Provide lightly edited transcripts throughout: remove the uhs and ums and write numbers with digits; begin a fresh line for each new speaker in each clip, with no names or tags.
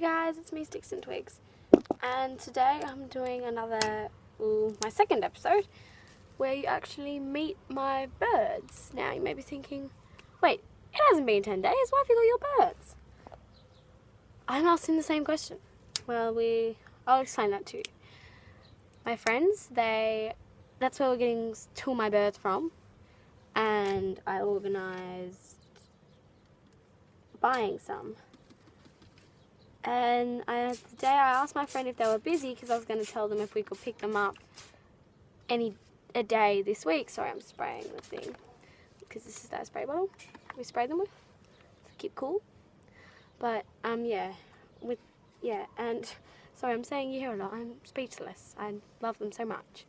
guys, it's me, Sticks and Twigs, and today I'm doing my second episode where you actually meet my birds. Now you may be thinking, wait, it hasn't been 10 days, why have you got your birds? I'm asking the same question. Well, I'll explain that to you. My friends, that's where we're getting two of my birds from, and I organised buying some. And today I asked my friend if they were busy because I was going to tell them if we could pick them up a day this week. Sorry, I'm spraying the thing because this is that spray bottle we spray them with to keep cool. But and sorry, I'm saying you hear a lot. I'm speechless. I love them so much.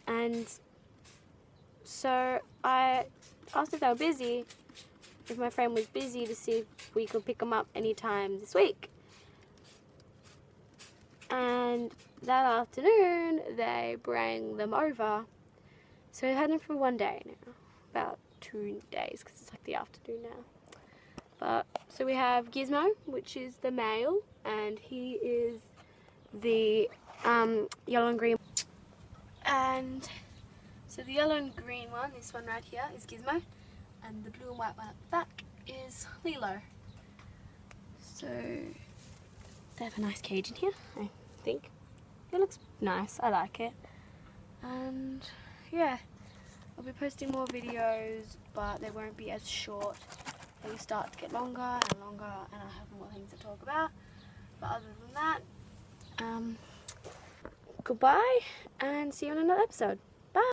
And so I asked if they were busy, if my friend was busy, to see if we could pick them up anytime this week. And that afternoon, they bring them over. So we've had them for one day now, about 2 days, because it's like the afternoon now. So we have Gizmo, which is the male, and he is the yellow and green. And so the yellow and green one, this one right here, is Gizmo, and the blue and white one at the back is Lilo. So they have a nice cage in here, I think. It looks nice, I like it. And yeah, I'll be posting more videos, but they won't be as short. They start to get longer and longer, and I'll have more things to talk about. But other than that, goodbye, and see you in another episode.